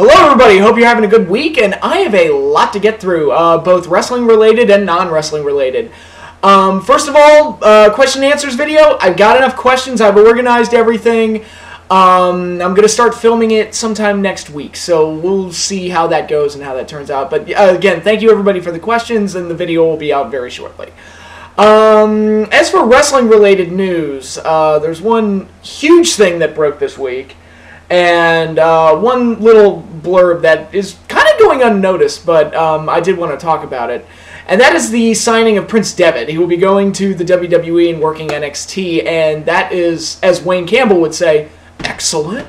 Hello everybody, hope you're having a good week, and I have a lot to get through, both wrestling related and non-wrestling related. First of all, question and answers video. I've got enough questions, I've organized everything. I'm going to start filming it sometime next week, so we'll see how that goes and how that turns out. But again, thank you everybody for the questions, and the video will be out very shortly. As for wrestling related news, there's one huge thing that broke this week. And one little blurb that is kind of going unnoticed, but I did want to talk about it. And that is the signing of Prince Devitt. He will be going to the WWE and working NXT, and that is, as Wayne Campbell would say, excellent.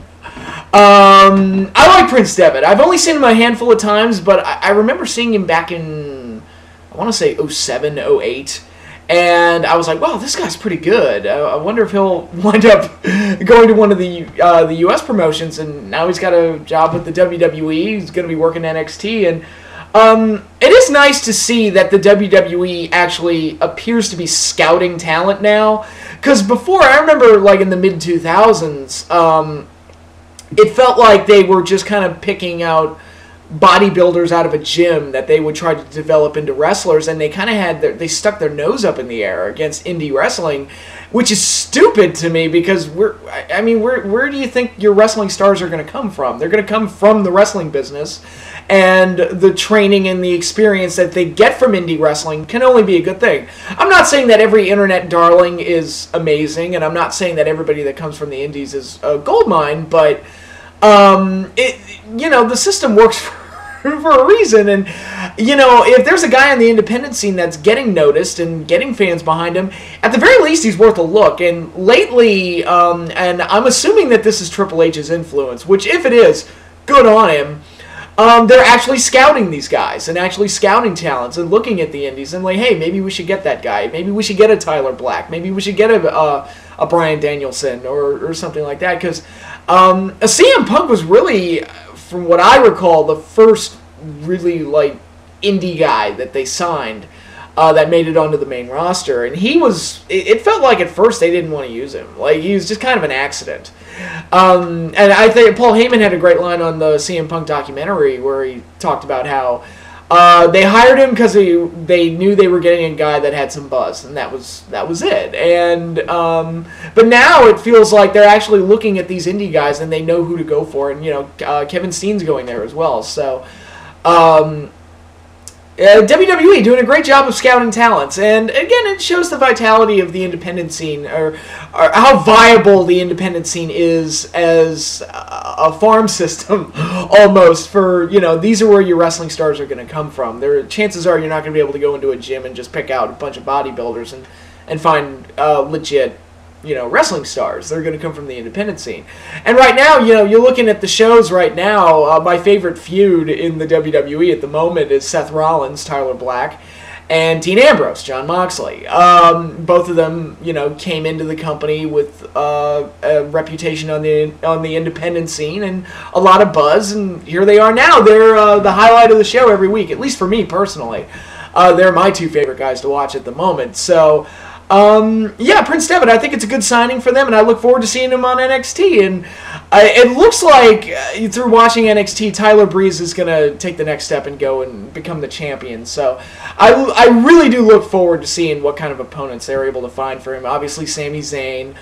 I like Prince Devitt. I've only seen him a handful of times, but I remember seeing him back in, I want to say 07, 08. And I was like, wow, this guy's pretty good. I wonder if he'll wind up going to one of the U.S. promotions. And now he's got a job with the WWE. He's going to be working NXT. And it is nice to see that the WWE actually appears to be scouting talent now. Because before, I remember like in the mid-2000s, it felt like they were just kind of picking out bodybuilders out of a gym that they would try to develop into wrestlers, and they kind of had they stuck their nose up in the air against indie wrestling, which is stupid to me because where do you think your wrestling stars are going to come from? They're going to come from the wrestling business, and the training and the experience that they get from indie wrestling can only be a good thing. I'm not saying that every internet darling is amazing, and I'm not saying that everybody that comes from the indies is a goldmine, but the system works for a reason, and if there's a guy on the independent scene that's getting noticed and getting fans behind him, at the very least he's worth a look. And lately, and I'm assuming that this is Triple H's influence, which if it is, good on him. They're actually scouting these guys and actually scouting talents and looking at the indies and like, hey, maybe we should get that guy. Maybe we should get a Tyler Black. Maybe we should get a Bryan Danielson or something like that. Because CM Punk was really, from what I recall, the first really like indie guy that they signed that made it onto the main roster, and he was. It felt like at first they didn't want to use him. Like he was just kind of an accident. And I think Paul Heyman had a great line on the CM Punk documentary where he talked about how they hired him because they knew they were getting a guy that had some buzz, and that was it. And but now it feels like they're actually looking at these indie guys and they know who to go for. And Kevin Steen's going there as well. So WWE doing a great job of scouting talents, and again, it shows the vitality of the independent scene, or how viable the independent scene is as a farm system, almost, for, these are where your wrestling stars are going to come from. Chances are you're not going to be able to go into a gym and just pick out a bunch of bodybuilders and find legit, wrestling stars. They're going to come from the independent scene. And right now, you're looking at the shows right now. My favorite feud in the WWE at the moment is Seth Rollins, Tyler Black, and Dean Ambrose, Jon Moxley. Both of them, came into the company with a reputation on the independent scene and a lot of buzz, and here they are now. They're the highlight of the show every week, at least for me personally. They're my two favorite guys to watch at the moment. So yeah, Prince Devitt, I think it's a good signing for them, and I look forward to seeing him on NXT. And it looks like, through watching NXT, Tyler Breeze is going to take the next step and go and become the champion. So I really do look forward to seeing what kind of opponents they're able to find for him. Obviously, Sami Zayn.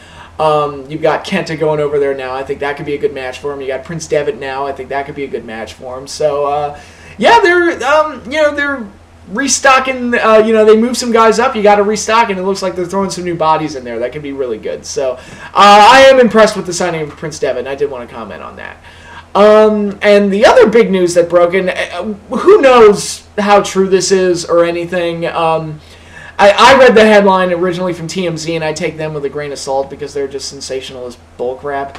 You've got Kenta going over there now. I think that could be a good match for him. You got Prince Devitt now. I think that could be a good match for him. So, yeah, they're restocking. They move some guys up. You got to restock, and it looks like they're throwing some new bodies in there. That could be really good. So I am impressed with the signing of Prince Devitt, and I did want to comment on that. And the other big news that broke, and who knows how true this is or anything. I read the headline originally from TMZ, and I take them with a grain of salt because they're just sensationalist bullcrap.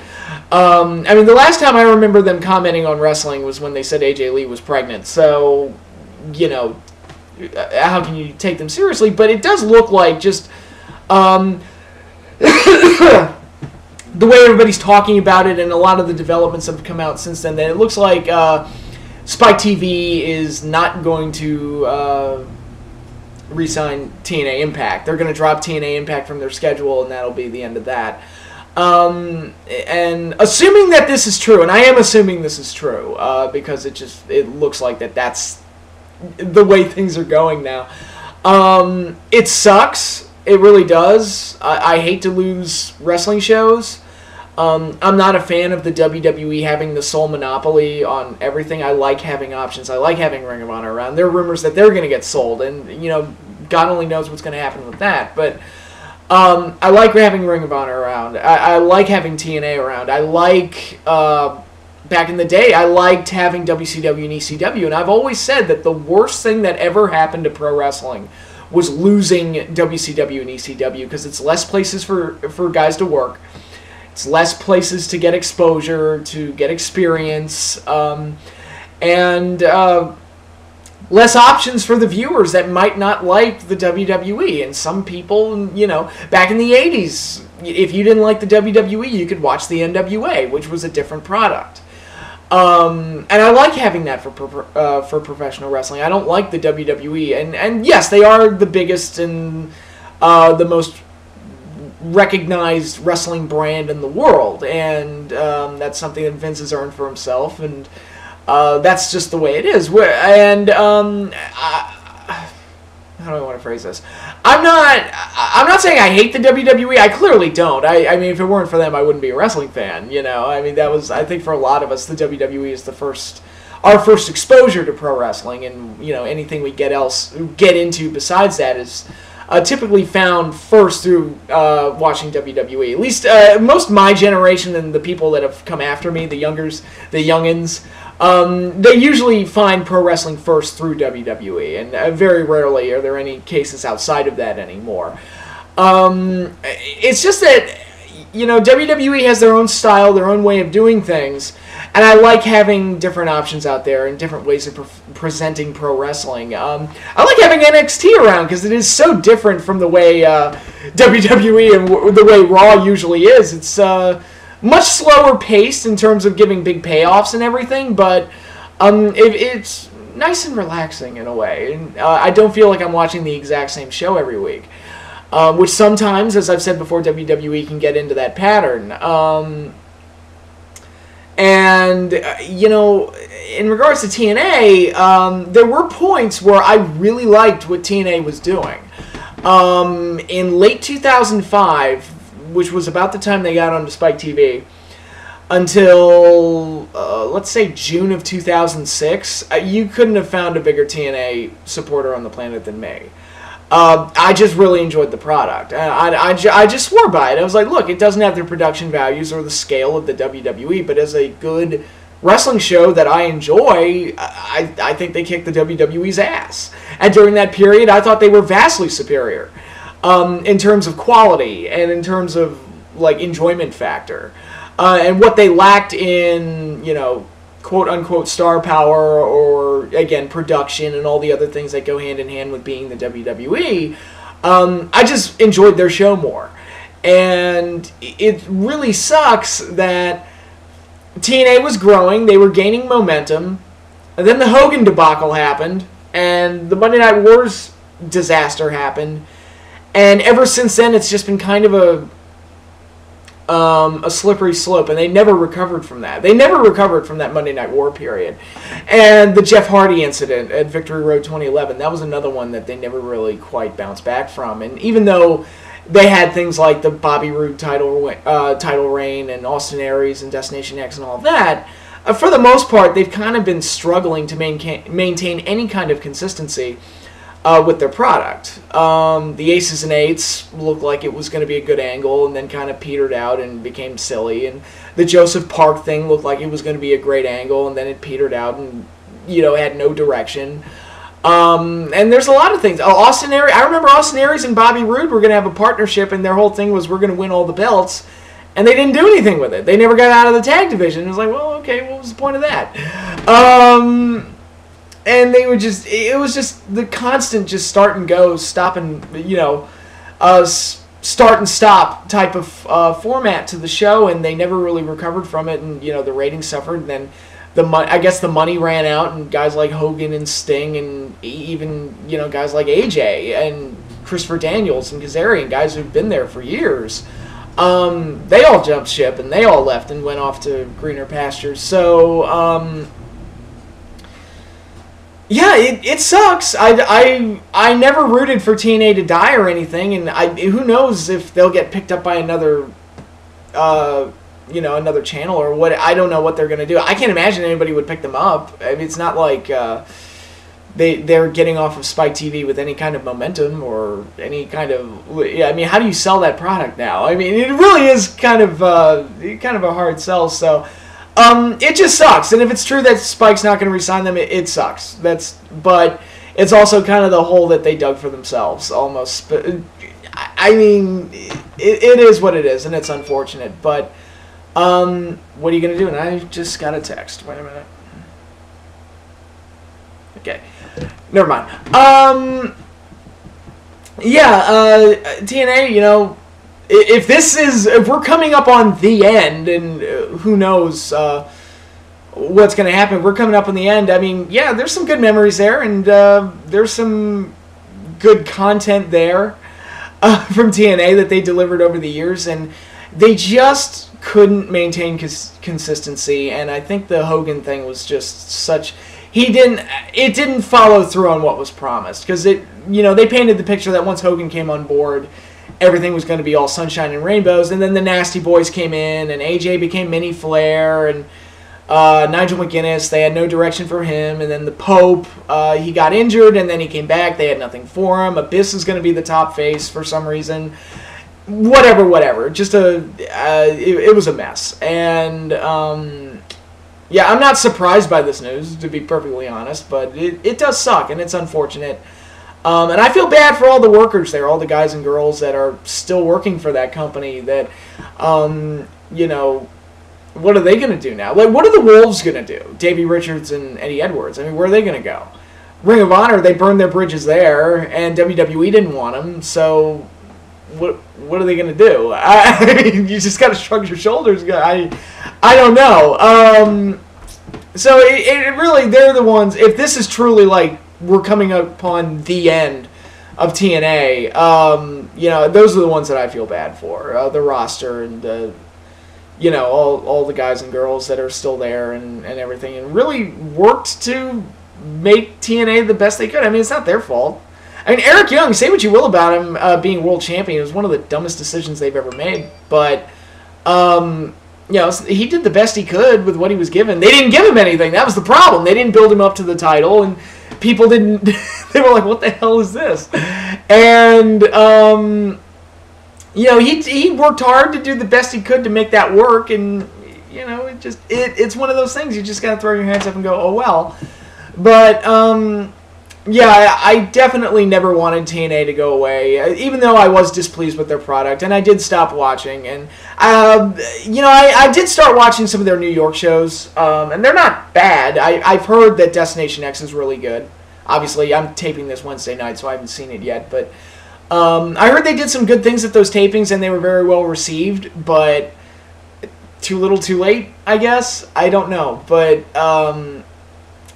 The last time I remember them commenting on wrestling was when they said AJ Lee was pregnant. So, how can you take them seriously? But it does look like just the way everybody's talking about it, and a lot of the developments have come out since then, that it looks like Spike TV is not going to re-sign TNA Impact. They're going to drop TNA Impact from their schedule, and that'll be the end of that. And assuming that this is true, and I am assuming this is true, because it looks like that's the way things are going now. It sucks. It really does. I hate to lose wrestling shows. I'm not a fan of the WWE having the sole monopoly on everything. I like having options. I like having Ring of Honor around. There are rumors that they're going to get sold, and God only knows what's going to happen with that. But I like having Ring of Honor around. I like having TNA around. I like, back in the day, I liked having WCW and ECW, and I've always said that the worst thing that ever happened to pro wrestling was losing WCW and ECW, because it's less places for guys to work. It's less places to get exposure, to get experience, and less options for the viewers that might not like the WWE. And some people, back in the 80s, if you didn't like the WWE, you could watch the NWA, which was a different product. And I like having that for professional wrestling. I don't like the WWE. And yes, they are the biggest and the most recognized wrestling brand in the world, and that's something that Vince has earned for himself, and that's just the way it is. And how do I want to phrase this? I'm not saying I hate the WWE. I clearly don't. I mean, if it weren't for them, I wouldn't be a wrestling fan. I mean, I think for a lot of us, the WWE is our first exposure to pro wrestling, and anything we get into besides that is typically found first through watching WWE. At least most of my generation and the people that have come after me, the youngins, they usually find pro wrestling first through WWE, and very rarely are there any cases outside of that anymore. It's just that WWE has their own style, their own way of doing things, and I like having different options out there and different ways of presenting pro wrestling. I like having NXT around because it is so different from the way WWE and the way Raw usually is. It's much slower paced in terms of giving big payoffs and everything, but it's nice and relaxing in a way. And I don't feel like I'm watching the exact same show every week, which sometimes, as I've said before, WWE can get into that pattern. And, in regards to TNA, there were points where I really liked what TNA was doing. In late 2005, which was about the time they got onto Spike TV, until, let's say, June of 2006, you couldn't have found a bigger TNA supporter on the planet than me. I just really enjoyed the product. I just swore by it. I was like, look, it doesn't have the production values or the scale of the WWE, but as a good wrestling show that I enjoy, I think they kicked the WWE's ass. And during that period, I thought they were vastly superior in terms of quality and in terms of enjoyment factor. And what they lacked in, quote-unquote star power or, again, production and all the other things that go hand in hand with being the WWE, I just enjoyed their show more. And it really sucks that TNA was growing, they were gaining momentum, and then the Hogan debacle happened, and the Monday Night Wars disaster happened, and ever since then it's just been kind of a slippery slope, and they never recovered from that. They never recovered from that Monday Night War period. And the Jeff Hardy incident at Victory Road 2011, that was another one that they never really quite bounced back from. And even though they had things like the Bobby Roode title reign and Austin Aries and Destination X and all of that, for the most part, they've kind of been struggling to maintain any kind of consistency with their product. The Aces and Eights looked like it was going to be a good angle and then kind of petered out and became silly. And the Joseph Park thing looked like it was going to be a great angle and then it petered out and, had no direction. And there's a lot of things. I remember Austin Aries and Bobby Roode were going to have a partnership, and their whole thing was we're going to win all the belts. And they didn't do anything with it. They never got out of the tag division. It was like, well, okay, what was the point of that? And they would it was just the constant just start and go, stop and, start and stop type of format to the show, and they never really recovered from it, and, the ratings suffered, and then I guess the money ran out, and guys like Hogan and Sting, and even, guys like AJ, and Christopher Daniels and Kazarian, guys who've been there for years, they all jumped ship and they all left and went off to greener pastures. So, yeah, it sucks. I never rooted for TNA to die or anything, and who knows if they'll get picked up by another, another channel or what. I don't know what they're gonna do. I can't imagine anybody would pick them up. I mean, it's not like they're getting off of Spike TV with any kind of momentum or any kind of. Yeah, I mean, how do you sell that product now? I mean, it really is kind of a hard sell. So. It just sucks, and if it's true that Spike's not going to re-sign them, it sucks. But it's also kind of the hole that they dug for themselves, almost. But I mean, it is what it is, and it's unfortunate. But what are you going to do? And I just got a text. Wait a minute. Okay, never mind. TNA, if we're coming up on the end, and who knows what's going to happen, we're coming up on the end. I mean, yeah, there's some good memories there, and there's some good content there from TNA that they delivered over the years, and they just couldn't maintain consistency. And I think the Hogan thing was just such. It didn't follow through on what was promised, because they painted the picture that once Hogan came on board, everything was going to be all sunshine and rainbows, and then the Nasty Boys came in, and AJ became Mini Flair, and Nigel McGuinness, they had no direction for him, and then the Pope, he got injured, and then he came back, they had nothing for him. Abyss is going to be the top face for some reason. Whatever. Just it was a mess. And, yeah, I'm not surprised by this news, to be perfectly honest, but it does suck, and it's unfortunate. And I feel bad for all the workers there, all the guys and girls that are still working for that company that, what are they going to do now? Like, what are the Wolves going to do? Davey Richards and Eddie Edwards. I mean, where are they going to go? Ring of Honor, they burned their bridges there, and WWE didn't want them, so what are they going to do? I mean, you just got to shrug your shoulders. I don't know. So it really, they're the ones, if this is truly like, we're coming upon the end of TNA, those are the ones that I feel bad for. The roster and, all the guys and girls that are still there and everything, and really worked to make TNA the best they could. I mean, it's not their fault. I mean, Eric Young, say what you will about him being world champion, it was one of the dumbest decisions they've ever made, but, he did the best he could with what he was given. They didn't give him anything. That was the problem. They didn't build him up to the title, and people didn't. They were like, "What the hell is this?" And he worked hard to do the best he could to make that work. And it's one of those things you just gotta throw your hands up and go, "Oh well." But I definitely never wanted TNA to go away, even though I was displeased with their product, and I did stop watching. And I did start watching some of their New York shows, and they're not bad. I've heard that Destination X is really good. Obviously, I'm taping this Wednesday night, so I haven't seen it yet. But I heard they did some good things at those tapings, and they were very well received. But too little, too late, I guess. I don't know, but.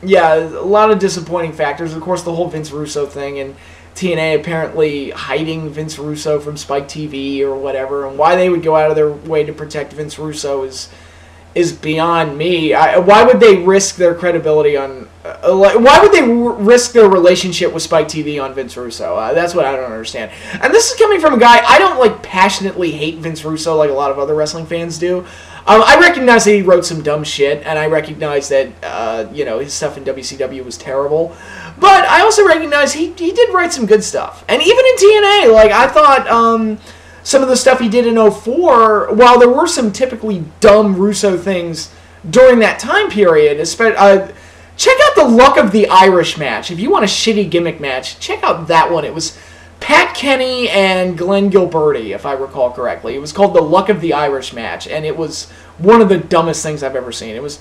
Yeah, a lot of disappointing factors. Of course, the whole Vince Russo thing, and TNA apparently hiding Vince Russo from Spike TV or whatever, and why they would go out of their way to protect Vince Russo is beyond me. Why would they risk their credibility on... why would they risk their relationship with Spike TV on Vince Russo? That's what I don't understand. And this is coming from a guy... I don't, passionately hate Vince Russo like a lot of other wrestling fans do. I recognize that he wrote some dumb shit, and I recognize that, his stuff in WCW was terrible. But I also recognize he did write some good stuff. And even in TNA, I thought some of the stuff he did in 2004, while there were some typically dumb Russo things during that time period, check out the Luck of the Irish match. If you want a shitty gimmick match, check out that one. It was Pat Kenny and Glenn Gilberti, if I recall correctly. It was called the Luck of the Irish match, and it was one of the dumbest things I've ever seen. It was,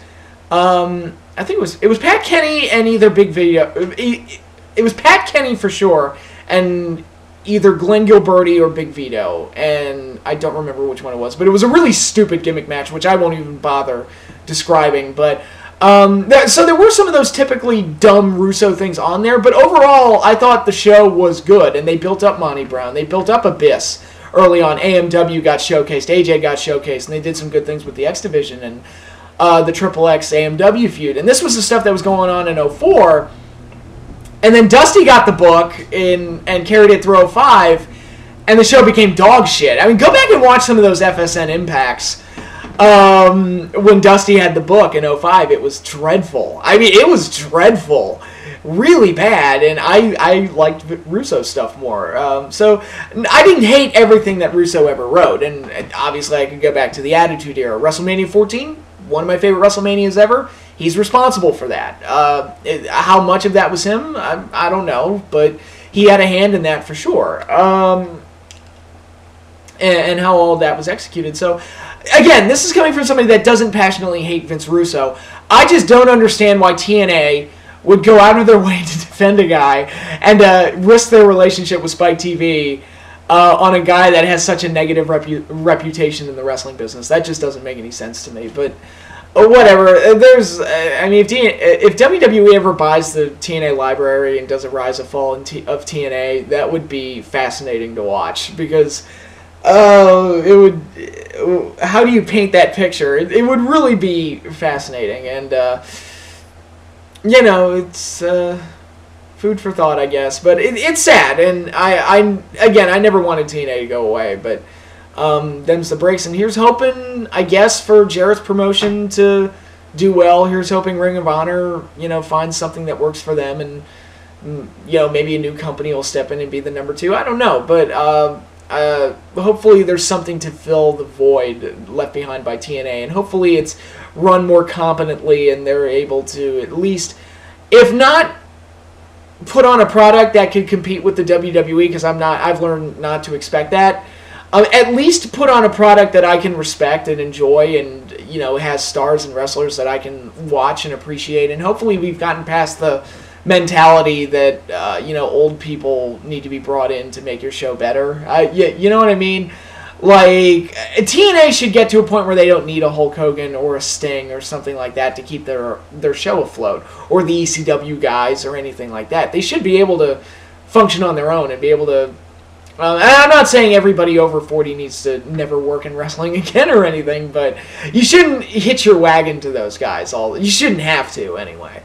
I think it was Pat Kenny and either Big Video. It was Pat Kenny for sure, and either Glenn Gilberti or Big Vito, and I don't remember which one it was, but it was a really stupid gimmick match, which I won't even bother describing, but... so there were some of those typically dumb Russo things on there, but overall, I thought the show was good, and they built up Monty Brown, they built up Abyss. early on. AMW got showcased, AJ got showcased, and they did some good things with the X Division and the Triple X AMW feud. And this was the stuff that was going on in 04. And then Dusty got the book and carried it through 05, and the show became dog shit. I mean, go back and watch some of those FSN Impacts. When Dusty had the book in 05, it was dreadful. I mean, it was dreadful. Really bad, and I liked Russo's stuff more. So I didn't hate everything that Russo ever wrote, and obviously I could go back to the Attitude Era. WrestleMania 14, one of my favorite WrestleManias ever. He's responsible for that. How much of that was him, I don't know, but he had a hand in that for sure. And how all that was executed. So, again, this is coming from somebody that doesn't passionately hate Vince Russo. I just don't understand why TNA would go out of their way to defend a guy and risk their relationship with Spike TV on a guy that has such a negative reputation in the wrestling business. That just doesn't make any sense to me. But whatever. I mean, if WWE ever buys the TNA library and does a rise and fall of TNA, that would be fascinating to watch, because it would. How do you paint that picture? It would really be fascinating, and it's food for thought, I guess. But it's sad, and I never wanted TNA to go away, but them's the breaks. And here's hoping, I guess, for Jarrett's promotion to do well. Here's hoping Ring of Honor, finds something that works for them, and maybe a new company will step in and be the number 2. I don't know, but hopefully there's something to fill the void left behind by TNA, and hopefully it's run more competently and they're able to at least, if not put on a product that could compete with the WWE, because I've learned not to expect that, at least put on a product that I can respect and enjoy, and has stars and wrestlers that I can watch and appreciate. And hopefully we've gotten past the mentality that old people need to be brought in to make your show better. You know what I mean? Like, TNA should get to a point where they don't need a Hulk Hogan or a Sting or something like that to keep their show afloat, or the ECW guys or anything like that. They should be able to function on their own and be able to. And I'm not saying everybody over 40 needs to never work in wrestling again or anything, but you shouldn't hitch your wagon to those guys. You shouldn't have to anyway.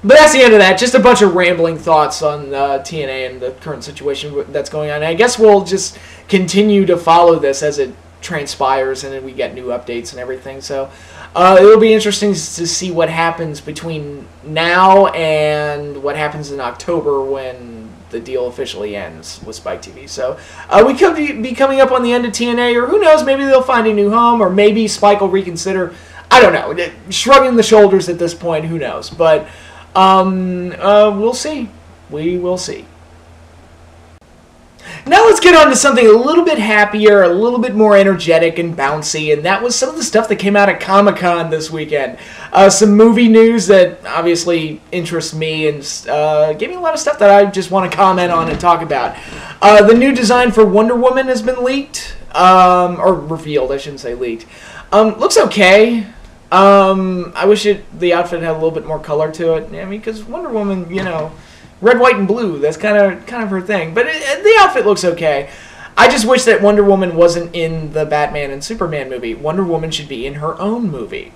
But that's the end of that. Just a bunch of rambling thoughts on TNA and the current situation that's going on. And I guess we'll just continue to follow this as it transpires and then we get new updates and everything. So it'll be interesting to see what happens between now and what happens in October when the deal officially ends with Spike TV. So we could be coming up on the end of TNA, or who knows, maybe they'll find a new home, or maybe Spike will reconsider. I don't know. Shrugging the shoulders at this point, who knows. But we'll see. We will see. Now let's get on to something a little bit happier, a little bit more energetic and bouncy, and that was some of the stuff that came out at Comic Con this weekend. Some movie news that obviously interests me, and gave me a lot of stuff that I just want to comment on and talk about. The new design for Wonder Woman has been leaked, or revealed, I shouldn't say leaked. Looks okay. I wish the outfit had a little bit more color to it. I mean, because Wonder Woman, red, white, and blue, that's kind of her thing. But the outfit looks okay. I just wish that Wonder Woman wasn't in the Batman and Superman movie. Wonder Woman should be in her own movie.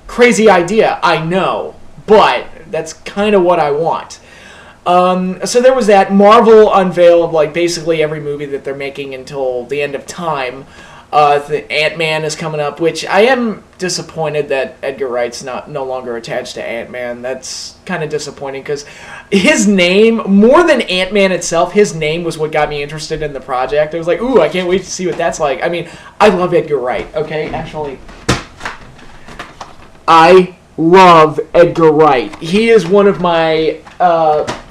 Crazy idea, I know, but that's kind of what I want. So there was that. Marvel unveiled basically every movie that they're making until the end of time. The Ant-Man is coming up, which I am disappointed that Edgar Wright's no longer attached to Ant-Man. That's kind of disappointing, because his name, more than Ant-Man itself, his name was what got me interested in the project. I was like, ooh, I can't wait to see what that's like. I mean, I love Edgar Wright, okay? Actually, I love Edgar Wright. He is one of my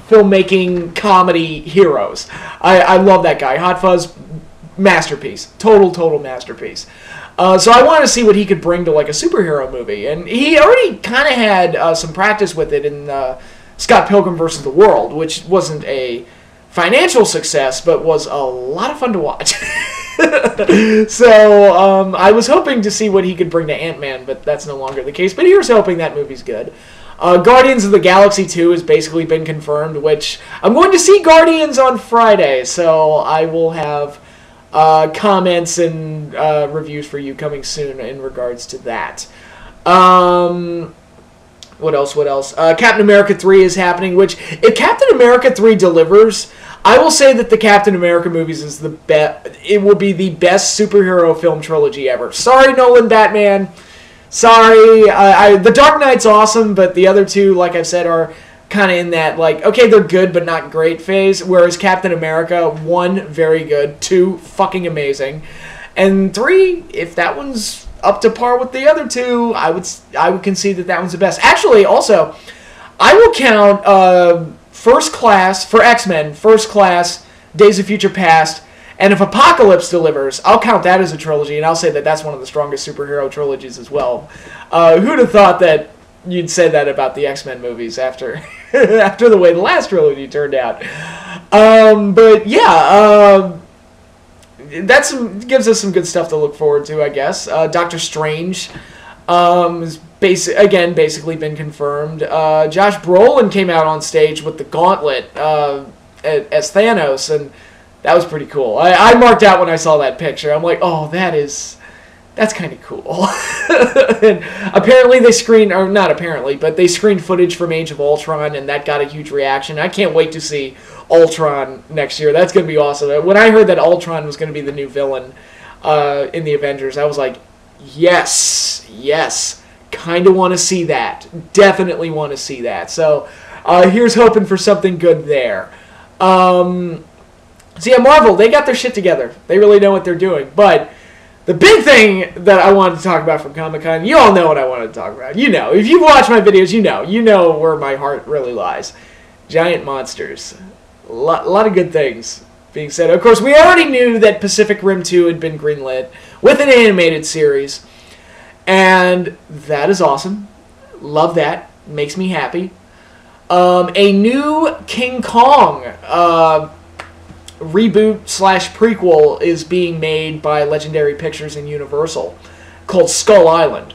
filmmaking comedy heroes. I love that guy. Hot Fuzz, masterpiece. Total masterpiece. So I wanted to see what he could bring to a superhero movie. And he already kind of had some practice with it in Scott Pilgrim vs. the World, which wasn't a financial success, but was a lot of fun to watch. So I was hoping to see what he could bring to Ant-Man, but that's no longer the case. But here's hoping that movie's good. Guardians of the Galaxy 2 has basically been confirmed, which I'm going to see Guardians on Friday, so I will have comments and reviews for you coming soon in regards to that. What else? Captain America 3 is happening, which, if Captain America 3 delivers, I will say that the Captain America movies is the best. It will be the best superhero film trilogy ever. Sorry, Nolan Batman. Sorry. The Dark Knight's awesome, but the other two, like I've said, are kind of in that, like, okay, they're good but not great phase, whereas Captain America, 1, very good, 2, fucking amazing, and 3, if that one's up to par with the other two, I would concede that one's the best. Actually, also, I will count First Class, for X-Men, First Class, Days of Future Past, and if Apocalypse delivers, I'll count that as a trilogy, and I'll say that that's one of the strongest superhero trilogies as well. Who'd have thought that you'd say that about the X-Men movies after after the way the last trilogy turned out? But yeah, gives us some good stuff to look forward to, I guess. Doctor Strange is basically been confirmed. Josh Brolin came out on stage with the gauntlet as Thanos, and that was pretty cool. I marked out when I saw that picture. I'm like, oh, that's kind of cool. And apparently they screened, or not apparently, but they screened footage from Age of Ultron, and that got a huge reaction. I can't wait to see Ultron next year. That's going to be awesome. When I heard that Ultron was going to be the new villain in the Avengers, I was like, yes. Kind of want to see that. Definitely want to see that. So here's hoping for something good there. So yeah, Marvel, they got their shit together. They really know what they're doing. But the big thing that I wanted to talk about from Comic Con, you all know what I wanted to talk about. You know. If you've watched my videos, you know where my heart really lies. Giant monsters. A lot of good things being said. Of course, we already knew that Pacific Rim 2 had been greenlit with an animated series. And that is awesome. Love that. Makes me happy. A new King Kong reboot/prequel is being made by Legendary Pictures and Universal called Skull Island.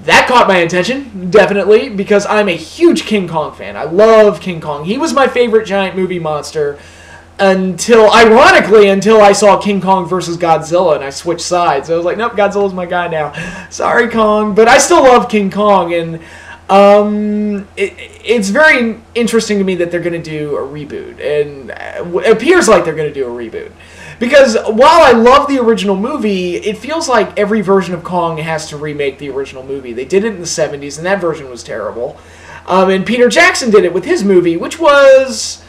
That caught my attention, definitely, because I'm a huge King Kong fan. I love King Kong. He was my favorite giant movie monster until I saw King Kong versus Godzilla, and I switched sides. I was like, nope, Godzilla's my guy now. Sorry, Kong. But I still love King Kong, and it's very interesting to me that they're going to do a reboot, and it appears like they're going to do a reboot. Because while I love the original movie, it feels like every version of Kong has to remake the original movie. They did it in the 70s, and that version was terrible. And Peter Jackson did it with his movie, which was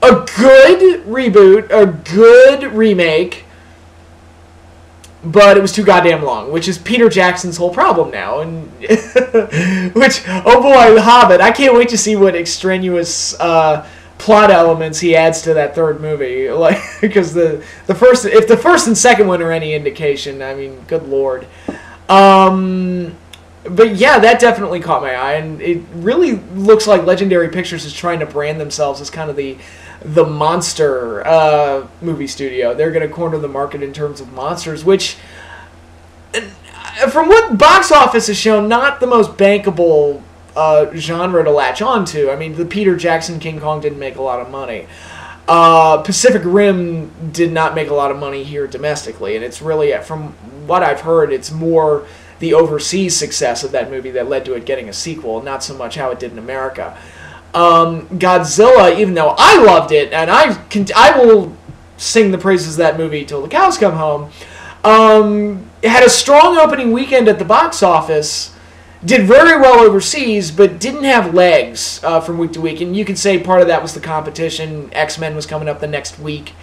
a good reboot, a good remake, but it was too goddamn long, which is Peter Jackson's whole problem now. And which, oh boy, Hobbit, I can't wait to see what extraneous plot elements he adds to that third movie. Like, because if the first and second one are any indication, I mean, good lord. But yeah, that definitely caught my eye, and it really looks like Legendary Pictures is trying to brand themselves as kind of the monster movie studio. They're going to corner the market in terms of monsters, which, from what box office has shown, not the most bankable genre to latch on to. I mean, the Peter Jackson King Kong didn't make a lot of money. Pacific Rim did not make a lot of money here domestically, and it's really, from what I've heard, it's more the overseas success of that movie that led to it getting a sequel, not so much how it did in America. Godzilla, even though I loved it, and I will sing the praises of that movie till the cows come home, it had a strong opening weekend at the box office, did very well overseas, but didn't have legs from week to week. And you could say part of that was the competition. X-Men was coming up the next week.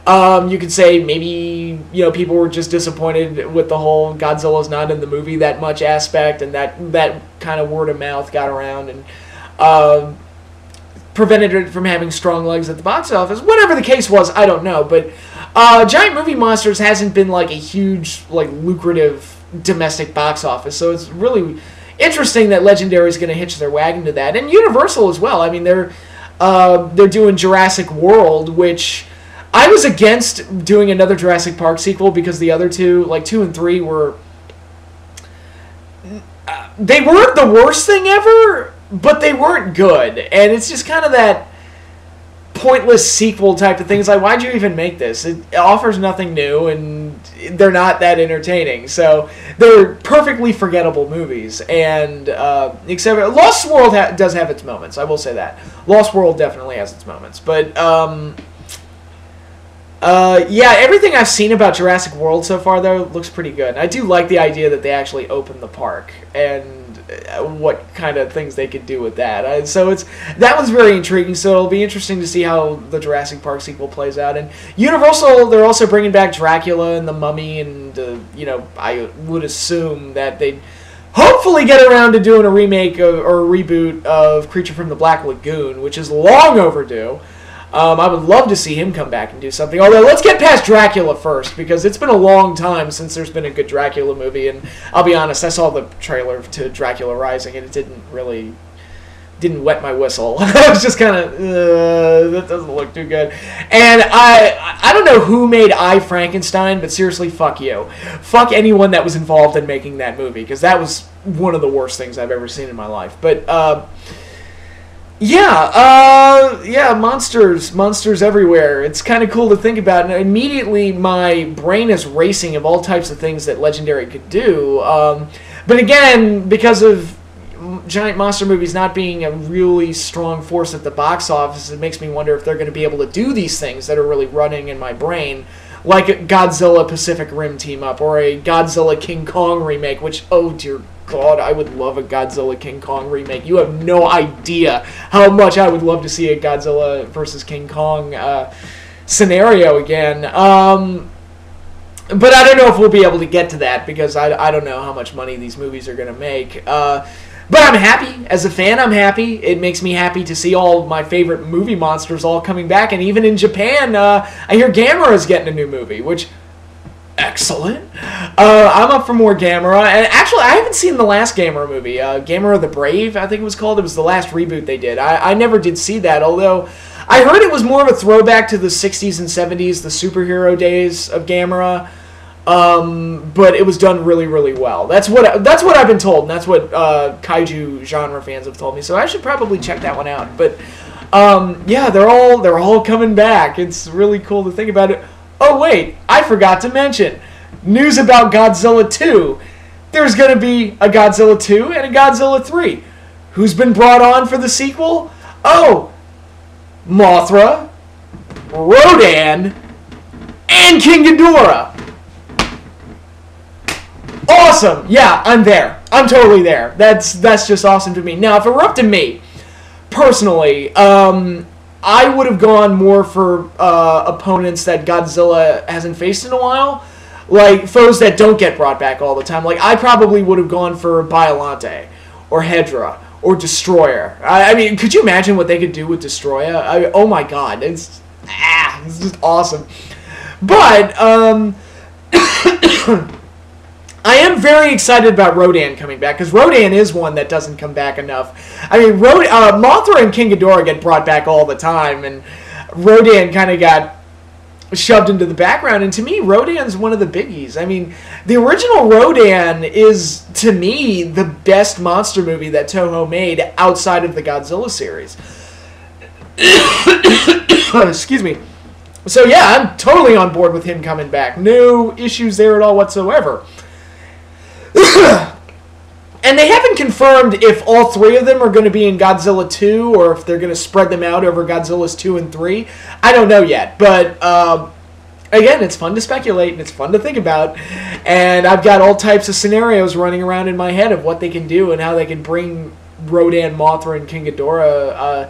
You could say maybe people were just disappointed with the whole Godzilla's not in the movie that much aspect, and that kind of word of mouth got around and prevented it from having strong legs at the box office. Whatever the case was, I don't know. But Giant Movie Monsters hasn't been like a huge, like, lucrative domestic box office, so it's really interesting that Legendary is going to hitch their wagon to that, and Universal as well. I mean, they're doing Jurassic World, which I was against doing another Jurassic Park sequel because the other two, like 2 and 3, were... they weren't the worst thing ever, but they weren't good. And it's just kind of that pointless sequel type of thing. It's like, why'd you even make this? It offers nothing new, and they're not that entertaining. So they're perfectly forgettable movies. And except Lost World does have its moments. I will say that. Lost World definitely has its moments. But yeah, everything I've seen about Jurassic World so far, though, looks pretty good. I do like the idea that they actually opened the park and what kind of things they could do with that. So that one's very intriguing, so it'll be interesting to see how the Jurassic Park sequel plays out. And Universal, they're also bringing back Dracula and the Mummy, and, I would assume that they'd hopefully get around to doing a remake or a reboot of Creature from the Black Lagoon, which is long overdue. I would love to see him come back and do something. Although, let's get past Dracula first, because it's been a long time since there's been a good Dracula movie. And I'll be honest, I saw the trailer to Dracula Rising, and it didn't wet my whistle. I was just kind of, that doesn't look too good. And I don't know who made I, Frankenstein, but seriously, fuck you. Fuck anyone that was involved in making that movie, because that was one of the worst things I've ever seen in my life. But, yeah, monsters everywhere. It's kind of cool to think about, and immediately my brain is racing of all types of things that Legendary could do. But again, because of giant monster movies not being a really strong force at the box office, it makes me wonder if they're going to be able to do these things that are really running in my brain, like a Godzilla Pacific Rim team-up, or a Godzilla King Kong remake, which, oh dear God, I would love a Godzilla King Kong remake. You have no idea how much I would love to see a Godzilla versus King Kong scenario again. But I don't know if we'll be able to get to that, because I don't know how much money these movies are going to make. But I'm happy. As a fan, I'm happy. It makes me happy to see all my favorite movie monsters all coming back. And even in Japan, I hear Gamera's getting a new movie, which... excellent. I'm up for more Gamera. And actually, I haven't seen the last Gamera movie. Gamera the Brave, I think it was called. It was the last reboot they did. I never did see that, although I heard it was more of a throwback to the 60s and 70s, the superhero days of Gamera. But it was done really, really well. That's what I've been told, and that's what kaiju genre fans have told me. So I should probably check that one out. But yeah, they're all coming back. It's really cool to think about it. Oh wait, I forgot to mention news about Godzilla 2. There's going to be a Godzilla 2 and a Godzilla 3. Who's been brought on for the sequel? Oh, Mothra, Rodan, and King Ghidorah. Awesome! Yeah, I'm there. I'm totally there. That's just awesome to me. Now, if it were up to me, personally, I would have gone more for opponents that Godzilla hasn't faced in a while. Like, foes that don't get brought back all the time. Like, I probably would have gone for Biollante, or Hedra, or Destroyer. I mean, could you imagine what they could do with Destroyer? Oh my god, it's just awesome. But, I am very excited about Rodan coming back, because Rodan is one that doesn't come back enough. I mean, Mothra and King Ghidorah get brought back all the time, and Rodan kind of got shoved into the background, and to me, Rodan's one of the biggies. I mean, the original Rodan is, to me, the best monster movie that Toho made outside of the Godzilla series. Excuse me. So yeah, I'm totally on board with him coming back. No issues there at all whatsoever. And they haven't confirmed if all three of them are going to be in Godzilla 2 or if they're going to spread them out over Godzillas 2 and 3. I don't know yet, but again, it's fun to speculate and it's fun to think about. And I've got all types of scenarios running around in my head of what they can do and how they can bring Rodan, Mothra, and King Ghidorah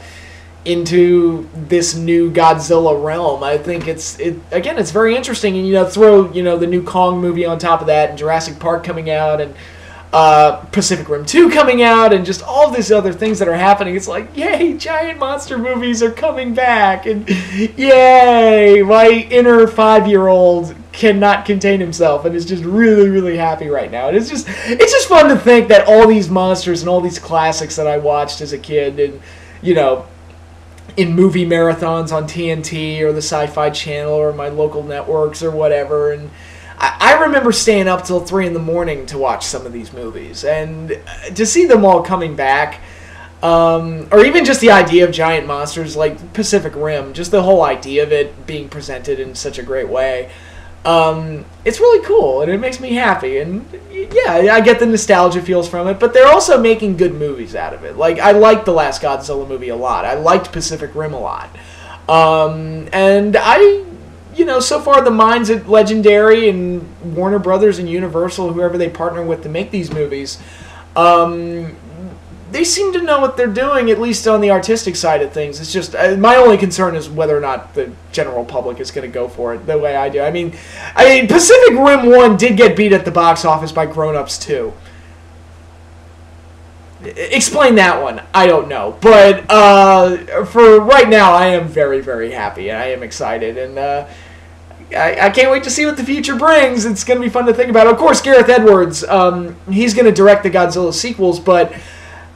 into this new Godzilla realm. I think it's very interesting, and throw the new Kong movie on top of that, and Jurassic Park coming out, and Pacific Rim 2 coming out, and just all these other things that are happening. It's like, yay, giant monster movies are coming back, and yay, my inner 5-year-old cannot contain himself and is just really, really happy right now. And it's just fun to think that all these monsters and all these classics that I watched as a kid, and in movie marathons on TNT or the Sci-Fi Channel or my local networks or whatever, and I remember staying up till 3 in the morning to watch some of these movies, and to see them all coming back, or even just the idea of giant monsters like Pacific Rim, just the whole idea of it being presented in such a great way, it's really cool, and it makes me happy, and yeah, I get the nostalgia feels from it, but they're also making good movies out of it. Like, I liked the last Godzilla movie a lot. I liked Pacific Rim a lot. And I, so far the minds at Legendary and Warner Brothers and Universal, whoever they partner with to make these movies, they seem to know what they're doing, at least on the artistic side of things. It's just, my only concern is whether or not the general public is going to go for it the way I do. I mean, Pacific Rim 1 did get beat at the box office by Grown Ups 2. Explain that one. I don't know. But for right now, I am very, very happy, and I am excited, and I can't wait to see what the future brings. It's going to be fun to think about. Of course, Gareth Edwards, he's going to direct the Godzilla sequels, but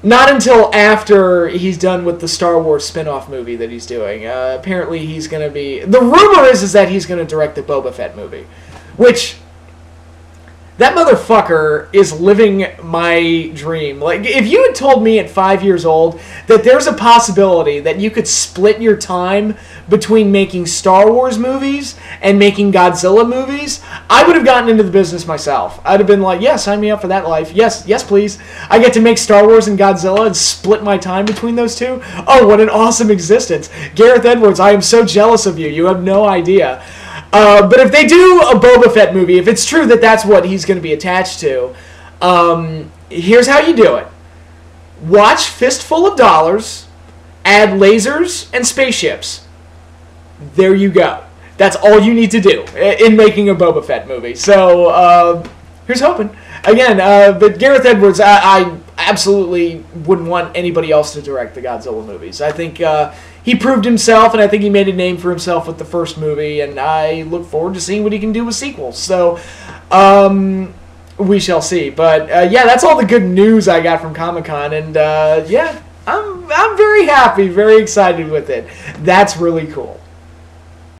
not until after he's done with the Star Wars spin-off movie that he's doing. Apparently he's going to be... The rumor is that he's going to direct the Boba Fett movie, which... That motherfucker is living my dream. Like, if you had told me at 5 years old that there's a possibility that you could split your time between making Star Wars movies and making Godzilla movies, I would have gotten into the business myself. I'd have been like, yeah, sign me up for that life. Yes, please. I get to make Star Wars and Godzilla and split my time between those two. Oh, what an awesome existence. Gareth Edwards, I am so jealous of you. You have no idea. But if they do a Boba Fett movie, if it's true that that's what he's going to be attached to, here's how you do it. Watch Fistful of Dollars, add lasers and spaceships. There you go. That's all you need to do in making a Boba Fett movie. So, here's hoping. Again, but Gareth Edwards, I absolutely wouldn't want anybody else to direct the Godzilla movies. I think he proved himself, and I think he made a name for himself with the first movie, and I look forward to seeing what he can do with sequels. So, we shall see. But, yeah, that's all the good news I got from Comic Con, and, yeah, I'm very happy, very excited with it. That's really cool.